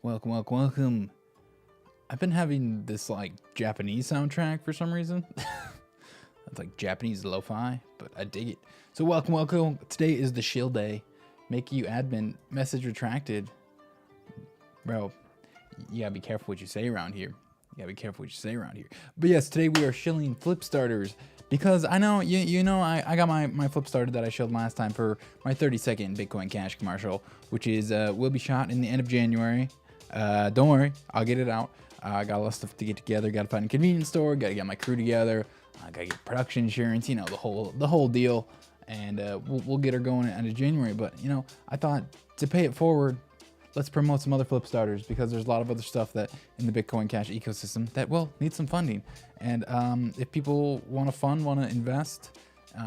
Welcome. I've been having this like Japanese soundtrack for some reason. It's like Japanese lo-fi, but I dig it. So welcome. Today is the shill day. Make you admin, message retracted. Bro, you gotta be careful what you say around here. But yes, today we are shilling Flipstarters because I know, I got my Flipstarter that I shilled last time for my 30-second Bitcoin Cash commercial, which is will be shot in the end of January. Don't worry, I'll get it out. I got a lot of stuff to get together. Got to find a convenience store. Got to get my crew together. I got to get production insurance. The whole deal. And we'll get her going at the end of January. But I thought to pay it forward, let's promote some other Flipstarters because there's a lot of other stuff that in the Bitcoin Cash ecosystem that needs some funding. And if people want to invest.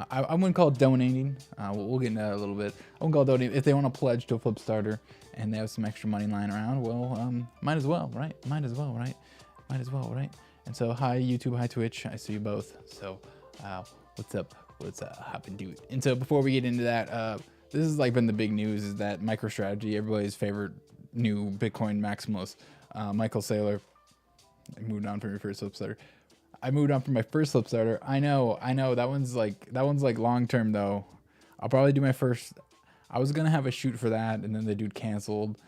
I wouldn't call it donating. We'll get into that a little bit. I wouldn't call it donating. If they want to pledge to a Flipstarter and they have some extra money lying around, well, might as well, right? And so, hi YouTube, hi Twitch. I see you both. So, what's up? Hop and do it. And so, before we get into that, this has been the big news is that MicroStrategy, everybody's favorite new Bitcoin maximalist, Michael Saylor. I moved on from your first Flipstarter. I moved on from my first Flipstarter. I know. That one's long term though. I'll probably do my first. I was gonna have a shoot for that, and then the dude canceled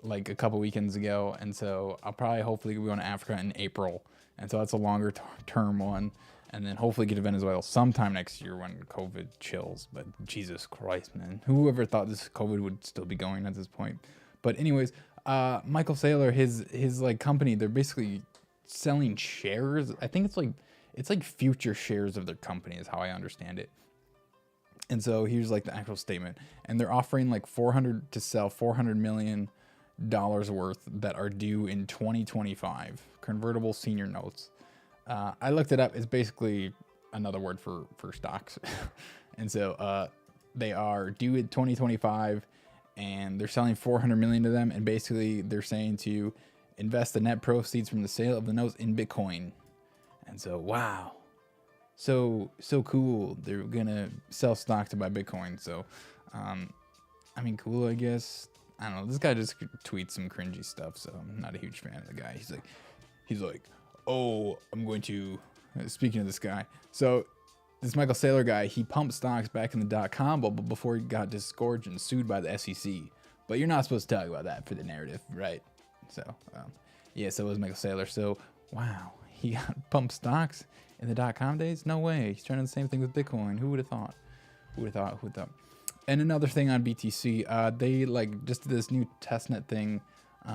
a couple weekends ago, and so I'll probably hopefully go to Africa in April, and so that's a longer term one, and then hopefully get to Venezuela sometime next year when COVID chills. But Jesus Christ, man, whoever thought this COVID would still be going at this point? But anyways, Michael Saylor, his company, they're basically selling shares. I think it's like future shares of their company is how I understand it. And so here's the actual statement, and they're offering $400 million worth that are due in 2025 convertible senior notes. I looked it up. It's basically another word for stocks. And so they are due in 2025 and they're selling 400 million to them, and basically they're saying to invest the net proceeds from the sale of the notes in Bitcoin. And so, wow. So cool. They're going to sell stock to buy Bitcoin. So, cool, I guess. I don't know. This guy just tweets some cringy stuff, so I'm not a huge fan of the guy. He's like, oh, I'm going to, speaking of this guy. So this Michael Saylor guy, he pumped stocks back in the .com bubble before he got disgorged and sued by the SEC. But you're not supposed to talk about that for the narrative, right? So, so was Michael Saylor. So, wow, he got pumped stocks in the .com days? No way. He's trying to do the same thing with Bitcoin. Who would have thought? Who would have thought? And another thing on BTC, they just did this new testnet thing,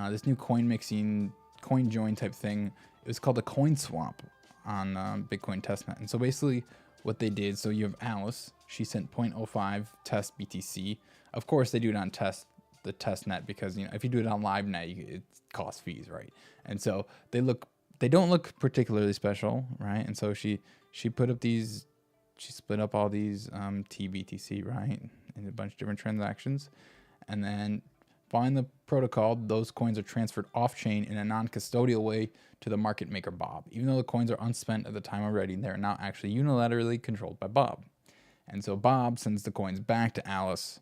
this new coin mixing, coin join type thing. It was called a coin swap on Bitcoin testnet. And so basically what they did, so you have Alice. She sent 0.05 test BTC. Of course, they do it on the testnet because if you do it on LiveNet, it costs fees, right? And so they don't look particularly special, right? And so she put up these, she split up all these TBTC, right, in a bunch of different transactions, and then following the protocol, those coins are transferred off-chain in a non-custodial way to the market maker Bob. Even though the coins are unspent at the time of writing, they are now actually unilaterally controlled by Bob. And so Bob sends the coins back to Alice,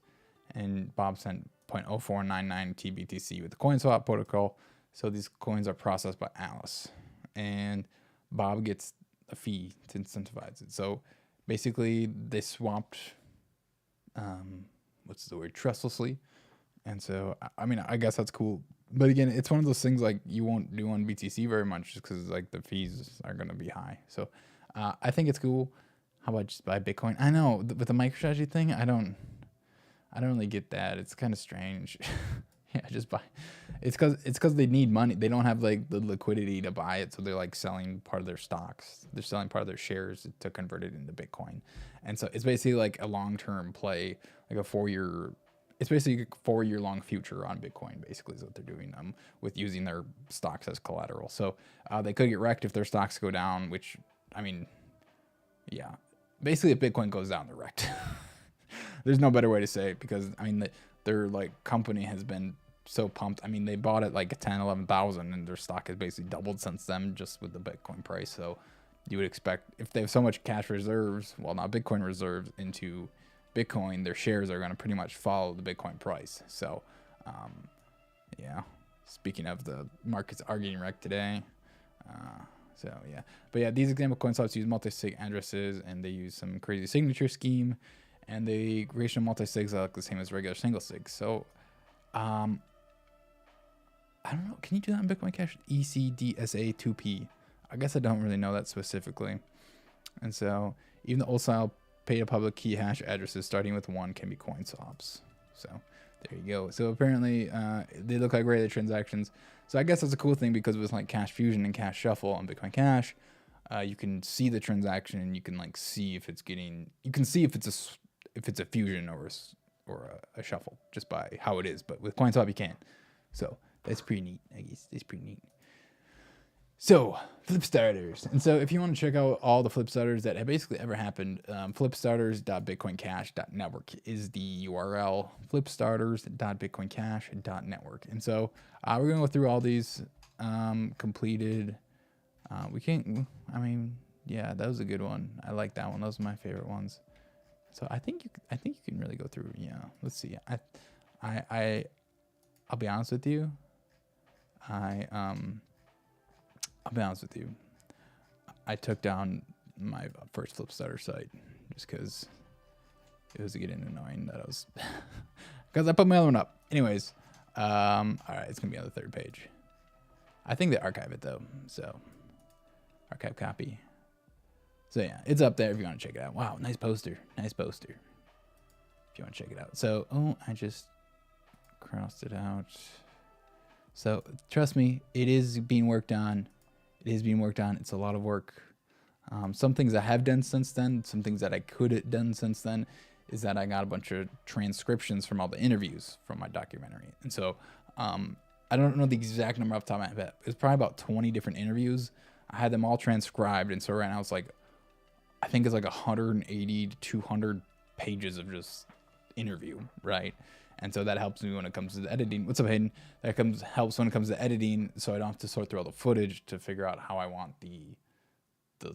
and Bob sent 0.0499 TBTC with the coin swap protocol. So these coins are processed by Alice, and Bob gets a fee to incentivize it. So basically they swapped, trustlessly. And so, I guess that's cool. But again, it's one of those things you won't do on BTC very much just because the fees are going to be high. So I think it's cool. How about just buy Bitcoin? I know with the MicroStrategy thing, I don't really get that. It's kind of strange. Yeah, just buy. It's because they need money. They don't have the liquidity to buy it, so they're selling part of their stocks. They're selling part of their shares to convert it into Bitcoin, and so it's basically a long-term play, a 4-year. It's basically a 4-year long future on Bitcoin. Basically, is what they're doing with using their stocks as collateral. So they could get wrecked if their stocks go down. Which yeah, basically if Bitcoin goes down, they're wrecked. There's no better way to say it because their company has been so pumped. They bought it 10, 11,000 and their stock has basically doubled since then just with the Bitcoin price. So you would expect if they have so much cash reserves, well, not Bitcoin reserves into Bitcoin, their shares are going to pretty much follow the Bitcoin price. So, yeah, Speaking of, the markets are getting wrecked today. So yeah, but yeah, these example coin swaps use multi-sig addresses, and they use some crazy signature scheme, and the creation of multi-sigs are like the same as regular single sig. So I don't know, can you do that in Bitcoin Cash? ECDSA2P. I guess I don't really know that specifically. And so even the old style pay to public key hash addresses starting with 1 can be coin swaps. So there you go. So apparently they look like regular transactions. So I guess that's a cool thing, because with like Cash Fusion and Cash Shuffle on Bitcoin Cash, you can see the transaction, and you can like see if it's getting, you can see if it's a fusion or a shuffle just by how it is. But with CoinSwap you can't. So that's pretty neat, I guess. That's pretty neat. So, Flipstarters. And so if you want to check out all the Flipstarters that have basically ever happened, flipstarters.bitcoincash.network is the URL, flipstarters.bitcoincash.network. And so we're going to go through all these completed. We can't, I mean, yeah, that was a good one. I like that one. Those are my favorite ones. So I think you can really go through. Yeah, let's see. I'll be honest with you. I'll be honest with you. I took down my first Flipstarter site just because it was getting annoying that I was, because I put my other one up. Anyways, all right, it's gonna be on the 3rd page. I think they archive it though, so archive copy. So yeah, it's up there if you want to check it out. Wow, nice poster, nice poster. If you want to check it out. So, oh, I just crossed it out. So trust me, it is being worked on. It is being worked on. It's a lot of work. Some things I have done since then, some things that I could have done since then, is that I got a bunch of transcriptions from all the interviews from my documentary. And so I don't know the exact number off the top of my head. It's probably about 20 different interviews. I had them all transcribed. And so right now it's like, I think it's like 180 to 200 pages of just interview, right? And so that helps me when it comes to the editing. What's up, Hayden? That helps when it comes to editing, so I don't have to sort through all the footage to figure out how I want the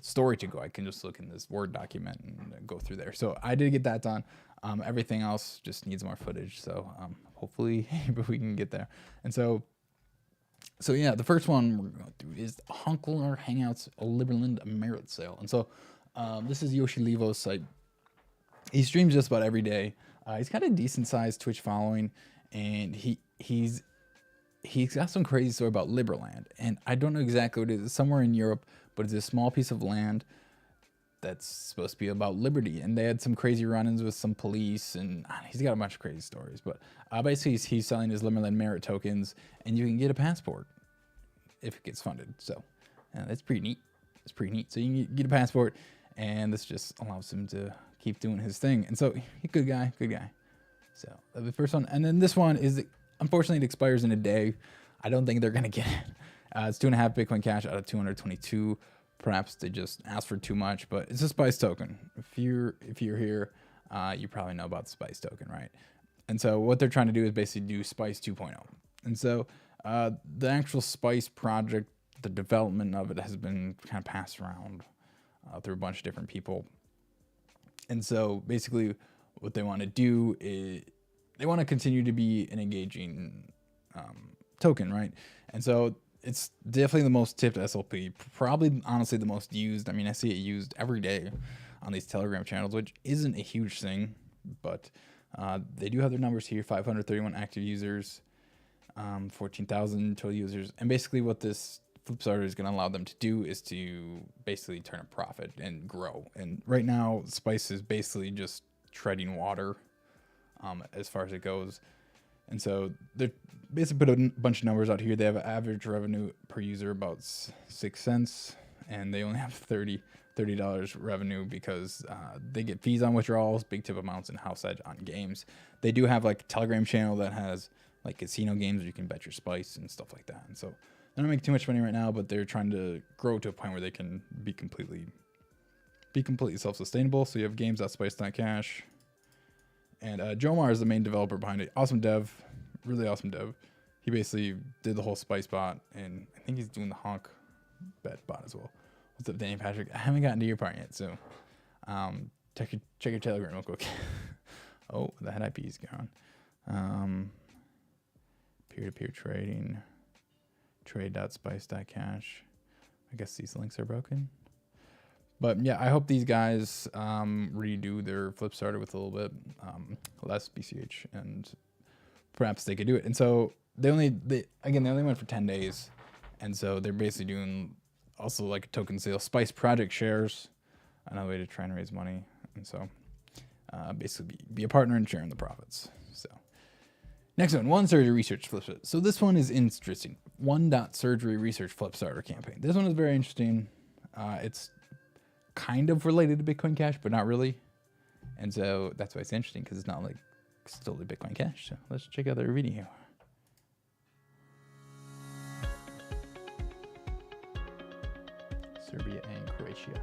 story to go. I can just look in this Word document and go through there. So I did get that done. Everything else just needs more footage. So hopefully we can get there. And so yeah, the first one we're going through is Hunkler Hangouts Liberland Merit Sale. And so this is Yoshi Levo's site. He streams just about every day. He's got a decent sized Twitch following, and he's got some crazy story about Liberland. And I don't know exactly what it is. It's somewhere in Europe, but it's a small piece of land that's supposed to be about liberty. And they had some crazy run-ins with some police, and he's got a bunch of crazy stories. But basically, he's selling his Liberland merit tokens, and you can get a passport if it gets funded. So that's pretty neat. It's pretty neat. So you can get a passport, and this just allows him to keep doing his thing. And so, good guy. So the first one, and then this one is, unfortunately, it expires in a day. I don't think they're gonna get it. It's 2.5 Bitcoin Cash out of 222. Perhaps they just asked for too much, but it's a Spice token. If you're here, you probably know about the Spice token, right? And so what they're trying to do is basically do Spice 2.0. And so the actual Spice project, the development of it has been kind of passed around through a bunch of different people. And so basically what they want to do is they want to continue to be an engaging token, right? And so it's definitely the most tipped SLP, probably honestly the most used. I mean, I see it used every day on these Telegram channels, which isn't a huge thing, but they do have their numbers here: 531 active users, 14,000 total users. And basically what this Flipstarter is going to allow them to do is to basically turn a profit and grow. And right now, Spice is basically just treading water as far as it goes. And so they're basically put a bunch of numbers out here. They have an average revenue per user about 6 cents, and they only have $30 revenue because they get fees on withdrawals, big tip amounts, and house edge on games. They do have like a Telegram channel that has like casino games where you can bet your Spice and stuff like that. And so they're not making too much money right now, but they're trying to grow to a point where they can be completely self-sustainable. So you have games.spice.cash. And Jomar is the main developer behind it. Awesome dev, really awesome dev. He basically did the whole Spice bot, and I think he's doing the honk bet bot as well. What's up, Danny Patrick? I haven't gotten to your part yet, so check your Telegram real quick. Oh, the head IP is gone. Peer-to-peer trading. trade.spice.cash. I guess these links are broken. But yeah, I hope these guys redo their Flipstarter with a little bit less BCH, and perhaps they could do it. And so they only went for 10 days. And so they're basically doing also like a token sale, Spice project shares, another way to try and raise money. And so basically be a partner and sharing the profits. So next one surgery research Flipstarter. So this one is interesting. Surgery research Flipstarter campaign. This one is very interesting. It's kind of related to Bitcoin Cash, but not really. And so that's why it's interesting, because it's not like solely Bitcoin Cash. So let's check out their video. Serbia and Croatia.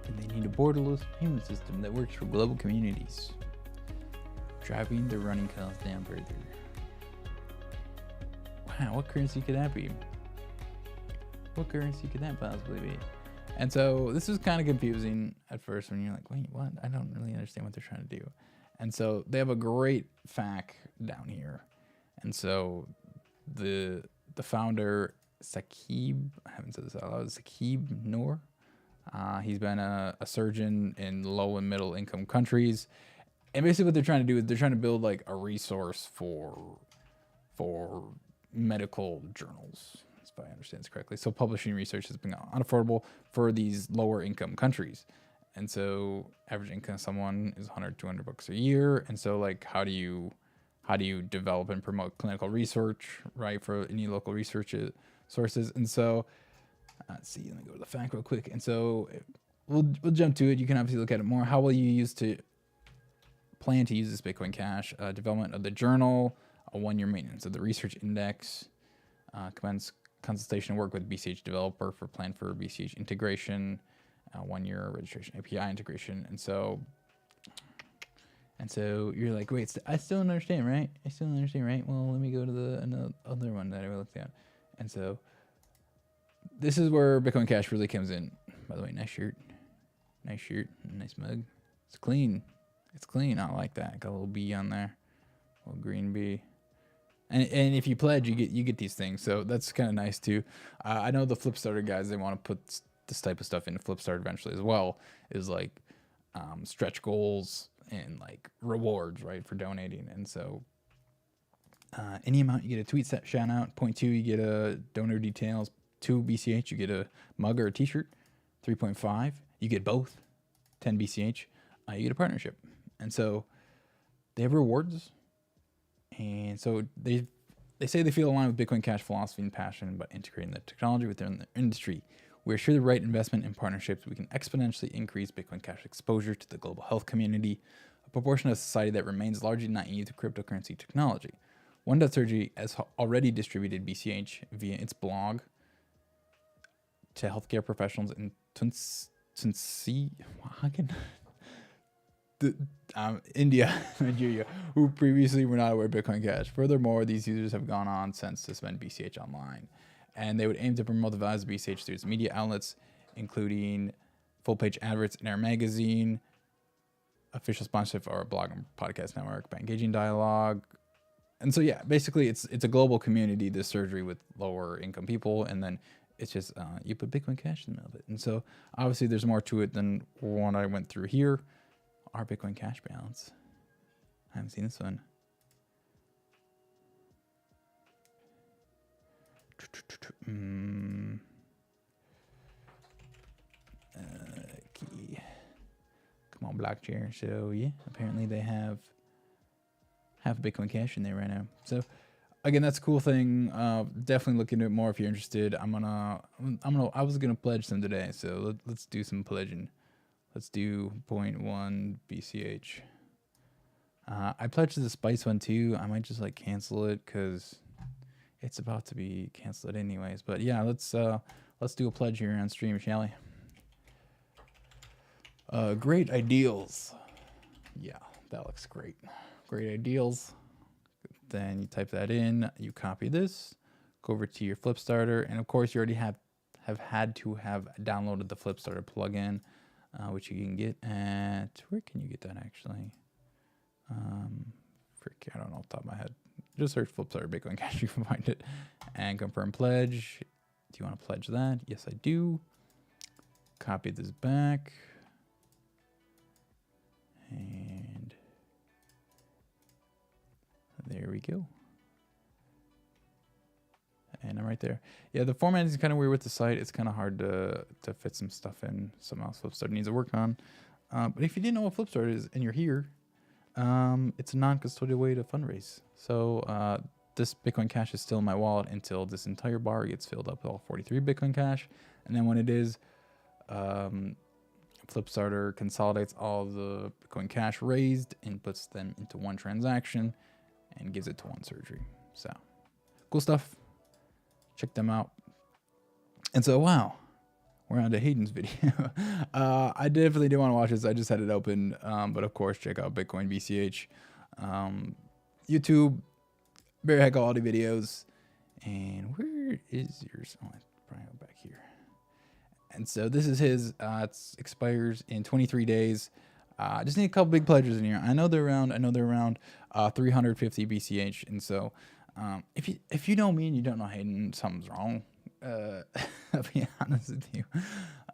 And they need a borderless payment system that works for global communities, driving the running costs down further. Wow, what currency could that be? What currency could that possibly be? And so this is kind of confusing at first when you're like, wait, what? I don't really understand what they're trying to do. And so they have a great FAQ down here. And so the founder, Saqib, I haven't said this out loud, Saqib Noor. He's been a surgeon in low and middle income countries. And basically what they're trying to do is they're trying to build like a resource for medical journals, if I understand this correctly. So publishing research has been unaffordable for these lower income countries. And so average income of someone is 100, 200 bucks a year. And so like, how do you develop and promote clinical research, right, for any local research sources? And so let's see, let me go to the fact real quick. And so we'll jump to it. You can obviously look at it more. How will you plan to use this Bitcoin Cash? Development of the journal, a 1-year maintenance of the research index, commence consultation work with BCH developer for plan for BCH integration, 1-year registration API integration. And so you're like, wait, I still don't understand, right? Well, let me go to the other one that I looked at. And so this is where Bitcoin Cash really comes in. By the way, nice shirt, nice mug. It's clean. I like that. Got a little bee on there, a little green bee. And if you pledge, you get these things. So that's kind of nice too. I know the Flipstarter guys, they want to put this type of stuff into Flipstarter eventually as well. Is like stretch goals and like rewards, right, for donating. And so any amount you get a tweet shout out. 0.2 you get a donor details. 2 BCH you get a mug or a t-shirt. 3.5 you get both. 10 BCH you get a partnership. And so they have rewards. And so they say they feel aligned with Bitcoin Cash philosophy and passion about integrating the technology within the industry. We're sure the right investment and partnerships, we can exponentially increase Bitcoin Cash exposure to the global health community, a proportion of society that remains largely naive to cryptocurrency technology. Surgery has already distributed BCH via its blog to healthcare professionals in India, Nigeria, who previously were not aware of Bitcoin Cash. Furthermore, these users have gone on since to spend BCH online, and they would aim to promote the values of BCH through its media outlets, including full-page adverts in our magazine, official sponsorship for our blog and podcast network by engaging dialogue. And so, yeah, basically it's a global community, this surgery with lower income people, and then it's just you put Bitcoin Cash in the middle of it. And so obviously there's more to it than what I went through here. Our Bitcoin Cash balance. I haven't seen this one. Key. Come on, block chair. So yeah, apparently they have half Bitcoin Cash in there right now. So again, that's a cool thing. Definitely look into it more if you're interested. I was gonna pledge some today, so let's do some pledging. Let's do 0.1 BCH. I pledged the Spice one too. I might just like cancel it because it's about to be canceled anyways. But yeah, let's do a pledge here on stream, shall we? Great ideals. Yeah, that looks great. Great ideals. Then you type that in. You copy this. Go over to your Flipstarter, and of course you already have had to have downloaded the Flipstarter plugin, which you can get at, where can you get that actually? I don't know off the top of my head. Just search Flipstarter Bitcoin Cash, you can find it. And confirm pledge. Do you want to pledge that? Yes, I do. Copy this back. And there we go. And I'm right there. Yeah, the format is kind of weird with the site. It's kind of hard to fit some stuff in. Something else Flipstarter needs to work on. But if you didn't know what Flipstarter is and you're here, it's a non-custodial way to fundraise. So this Bitcoin Cash is still in my wallet until this entire bar gets filled up with all 43 Bitcoin Cash. And then when it is, Flipstarter consolidates all the Bitcoin Cash raised and puts them into one transaction and gives it to one surgery. So cool stuff. Check them out. And so, wow, we're on to Hayden's video. I definitely do want to watch this. I just had it open. But of course, check out Bitcoin BCH. YouTube, very high quality videos. And where is yours? Oh, I probably go back here. And so this is his. It expires in 23 days. Just need a couple big pledges in here. I know they're around 350 BCH. And so if you know me and you don't know Hayden, something's wrong. I'll be honest with you.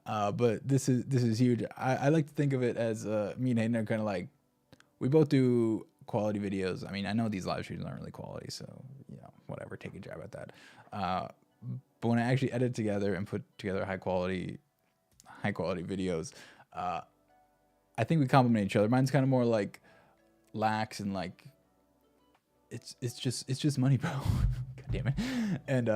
But this is huge. I like to think of it as me and Hayden are kind of like, we both do quality videos. I mean, I know these live streams aren't really quality, so whatever, take a jab at that. But when I actually edit together and put together high quality videos, I think we complement each other. Mine's kind of more like lax and like it's just money, bro. God damn it. And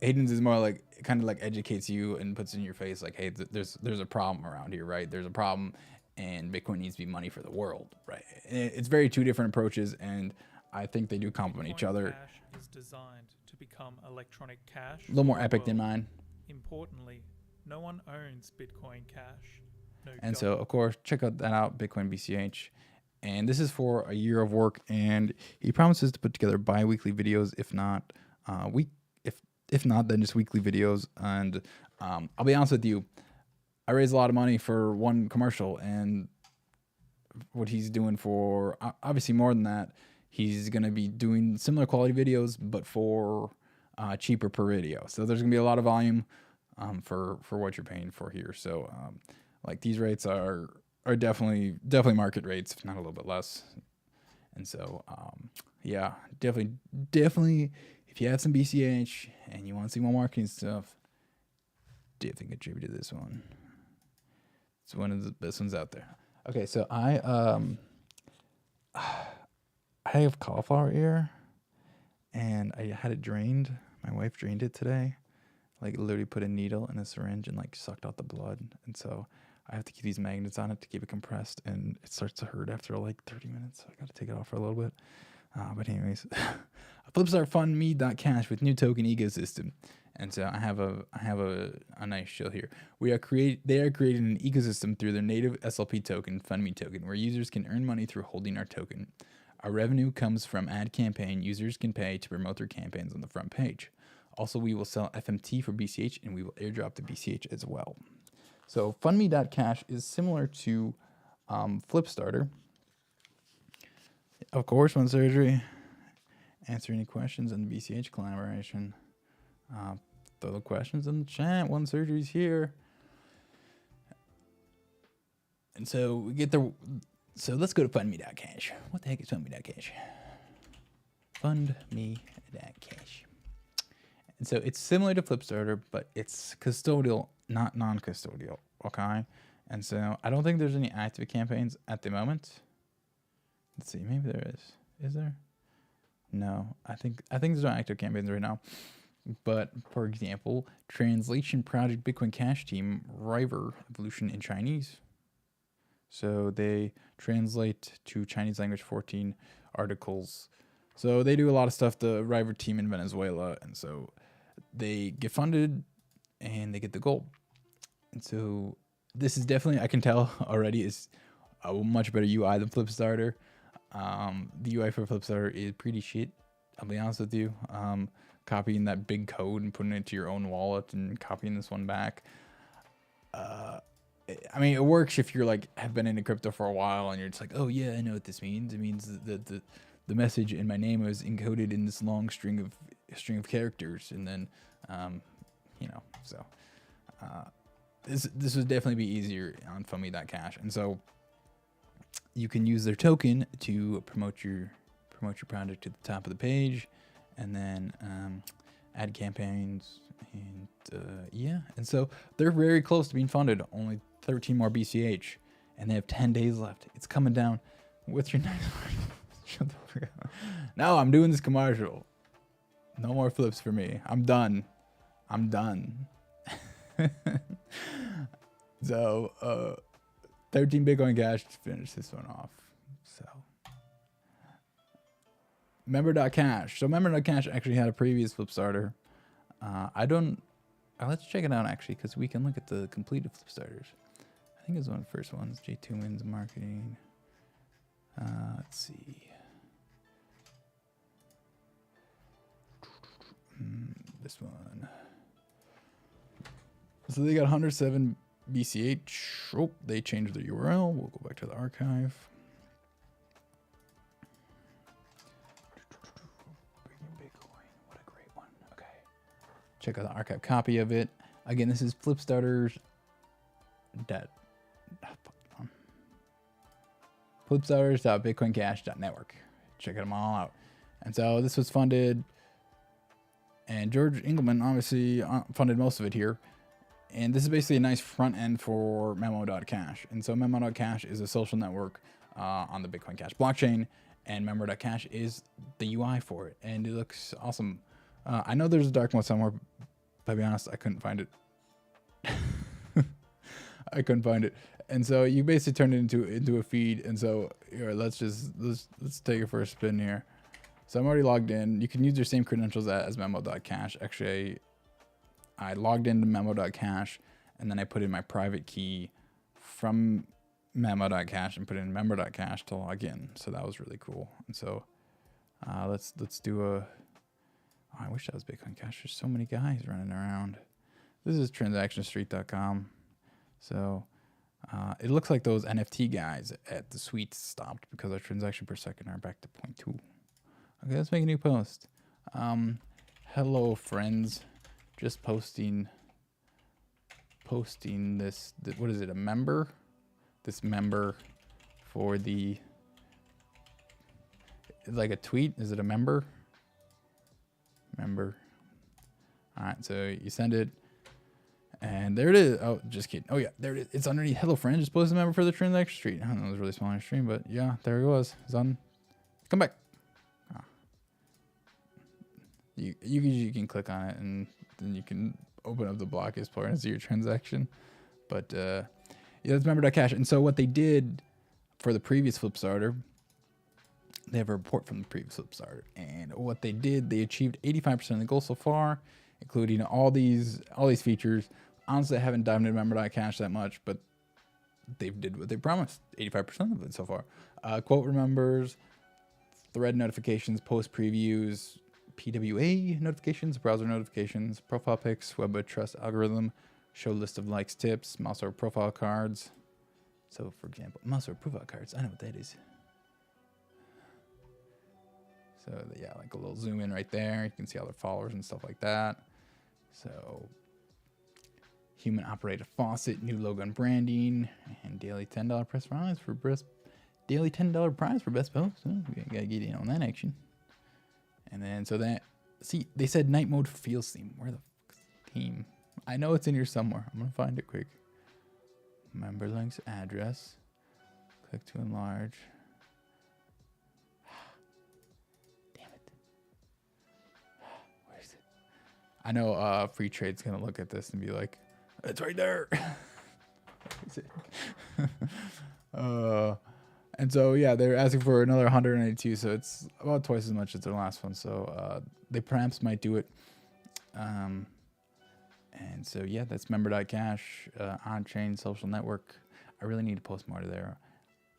Hayden's is more like kind of like educates you and puts in your face like, hey, there's a problem around here, right? There's a problem, and Bitcoin needs to be money for the world, right? It's very two different approaches, and I think they do complement each other. Cash is designed to become electronic cash. A little more epic than mine. Importantly, no one owns Bitcoin Cash. And so, of course, check that out, Bitcoin BCH. And this is for a year of work, and he promises to put together bi-weekly videos, if not if not, then just weekly videos. And I'll be honest with you, I raised a lot of money for one commercial, and what he's doing for obviously more than that, he's going to be doing similar quality videos, but for cheaper per video. So there's going to be a lot of volume for what you're paying for here. So like these rates are definitely market rates, if not a little bit less. And so yeah, definitely if you have some BCH and you want to see more marketing stuff, definitely contribute to this one. It's one of the best ones out there. Okay, so I have cauliflower ear, and I had it drained. My wife drained it today. Like literally put a needle in a syringe and like sucked out the blood. And so I have to keep these magnets on it to keep it compressed, and it starts to hurt after like 30 minutes. So I got to take it off for a little bit. But anyways, flipstartfundme.cash with new token ecosystem. And so I have a nice shill here. They are creating an ecosystem through their native SLP token, FundMe token, where users can earn money through holding our token. Our revenue comes from ad campaign users can pay to promote their campaigns on the front page. Also, we will sell FMT for BCH, and we will airdrop the BCH as well. So fundme.cash is similar to Flipstarter. Of course, one surgery. Answer any questions in the BCH collaboration. Throw the questions in the chat. One surgery's here. And so we get the. So let's go to fundme.cash. What the heck is fundme.cash? Fundme.cash. And so it's similar to Flipstarter, but it's custodial, not non-custodial. Okay. And so I don't think there's any active campaigns at the moment. Let's see. Maybe there is. Is there? No, I think there's no active campaigns right now. But for example, translation project Bitcoin Cash team River evolution in Chinese. So they translate to Chinese language 14 articles. So they do a lot of stuff. The River team in Venezuela, and so they get funded and they get the gold. And so this is definitely, I can tell already, is a much better UI than Flipstarter. The UI for Flipstarter is pretty shit. I'll be honest with you. Copying that big code and putting it to your own wallet and copying this one back. I mean, it works if you're like have been into crypto for a while and you're just like, oh yeah, I know what this means. It means that the message in my name is encoded in this long string of characters, and then, this would definitely be easier on Foamy.cash, and so you can use their token to promote your project to the top of the page, and then add campaigns, and and so they're very close to being funded. Only 13 more BCH, and they have 10 days left. It's coming down. What's your next one? Shut the fuck up. No, I'm doing this commercial. No more flips for me. I'm done. So 13 Bitcoin Cash to finish this one off. So member.cash. So member.cash actually had a previous Flipstarter. Let's check it out actually, because we can look at the completed Flipstarters. I think it's one of the first ones. J2 Wins Marketing. Let's see. This one. So they got 107 BCH. Oh, they changed their URL. We'll go back to the archive. Bitcoin. What a great one. Okay. Check out the archive copy of it. Again, this is Flipstarters. Flipstarters.bitcoincash.network. Check them all out. And so this was funded, and George Engelman obviously funded most of it here. And this is basically a nice front end for Memo.cash. And so Memo.cash is a social network on the Bitcoin Cash blockchain, and Member.cash is the UI for it, and it looks awesome. I know there's a dark mode somewhere, but to be honest, I couldn't find it. I couldn't find it. And so you basically turn it into a feed. And so here, let's take it for a spin here. So I'm already logged in. You can use your same credentials as Memo.cash. Actually, I logged into Memo.cash, and then I put in my private key from Memo.cash and put in Member.cash to log in. So that was really cool. And so let's do a. Oh, I wish that was Bitcoin Cash. There's so many guys running around. This is transactionstreet.com. So it looks like those NFT guys at the suites stopped because our transaction per second are back to 0.2. Okay, let's make a new post. Hello, friends. Just posting this. What is it? A member? This member for the. Like a tweet? Is it a member? Member. All right, so you send it. And there it is. Oh, just kidding. Oh, yeah, there it is. It's underneath. Hello, friend. Just post a member for the transaction street. I don't know. It was really small on your stream, but yeah, there it was. It's on. Come back. Oh. You can click on it, and then you can open up the block explorer and see your transaction. But yeah, that's member.cash. And so what they did for the previous Flipstarter, they have a report from the previous Flipstarter. And what they did, they achieved 85% of the goal so far, including all these features. Honestly, I haven't dived into member.cash that much, but they did what they promised. 85% of it so far. Quote remembers, thread notifications, post previews, PWA notifications, browser notifications, profile pics, web of trust algorithm, show list of likes, tips, mouse over profile cards. So, for example, mouse over profile cards. I know what that is. So, yeah, like a little zoom in right there. You can see all their followers and stuff like that. So, human operated faucet, new logo and branding, and daily $10 prize for best. Daily $10 prize for best post. So we gotta get in on that action. And then so that, see, they said night mode feels theme. Where the fuck is the theme? I know it's in here somewhere. I'm gonna find it quick. Member links address. Click to enlarge. Damn it. I know Free Trade's gonna look at this and be like, it's right there. And so yeah, they're asking for another 192, so it's about twice as much as their last one. So they perhaps might do it. And so yeah, that's member.cash, on-chain social network. I really need to post more to there.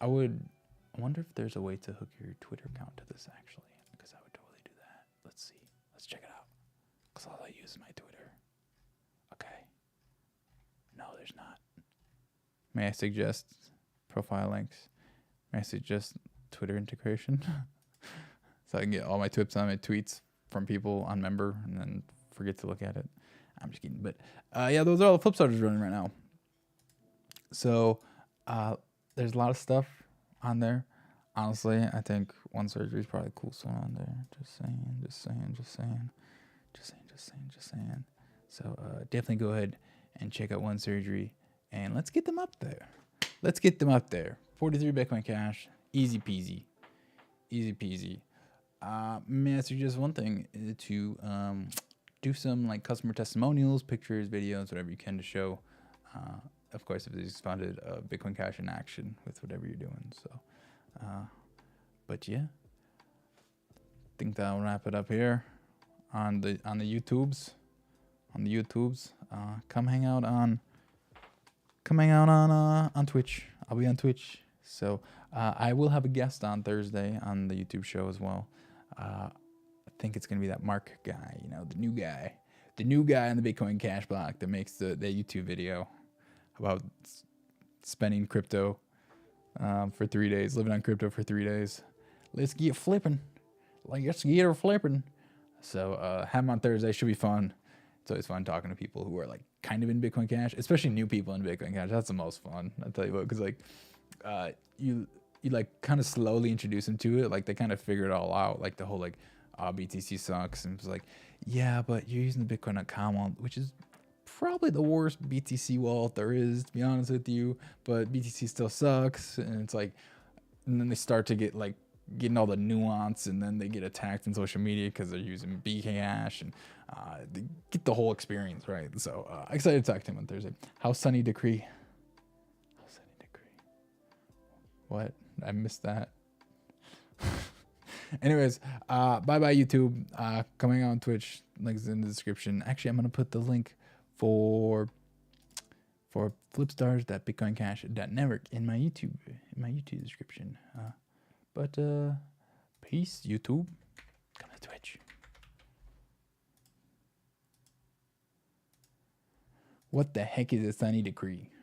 I wonder if there's a way to hook your Twitter account to this actually, because I would totally do that. Let's see. Let's check it out. Because all I use is my Twitter. Okay. No, there's not. May I suggest profile links? May I suggest Twitter integration? So I can get all my tips on my tweets from people on member and then forget to look at it. I'm just kidding. But yeah, those are all the Flipstarters running right now. So there's a lot of stuff on there. Honestly, I think One Surgery is probably the coolest one on there. Just saying. So definitely go ahead and check out One Surgery, and let's get them up there. 43 Bitcoin Cash, easy peasy. May I suggest one thing to do some like customer testimonials, pictures, videos, whatever you can to show. Of course, if they just funded Bitcoin Cash in action with whatever you're doing. So, but yeah, I think that'll wrap it up here on the YouTubes. Come hang out on Twitch. I'll be on Twitch. So I will have a guest on Thursday on the YouTube show as well. I think it's gonna be that Mark guy, the new guy on the Bitcoin Cash block that makes the YouTube video about spending crypto for 3 days, living on crypto for 3 days. Let's get flipping. So have him on Thursday. Should be fun. It's always fun talking to people who are like kind of in Bitcoin Cash, especially new people in Bitcoin Cash. That's the most fun. I'll tell you what, because like you like kind of slowly introduce them to it. Like they kind of figure it all out. Like the whole like BTC sucks, and it's like, yeah, but you're using the Bitcoin.com wallet, which is probably the worst BTC wallet there is, to be honest with you. But BTC still sucks, and it's like, and then they start to get like getting all the nuance, and then they get attacked in social media because they're using Bcash, and they get the whole experience right. So excited to talk to him on Thursday. How's Sunny Decree? What? I missed that. Anyways, bye bye YouTube. Coming on Twitch, links in the description. Actually, I'm gonna put the link for flipstars.bitcoincash.network in my YouTube description. But peace, YouTube. Come to Twitch. What the heck is a Sunny Decree?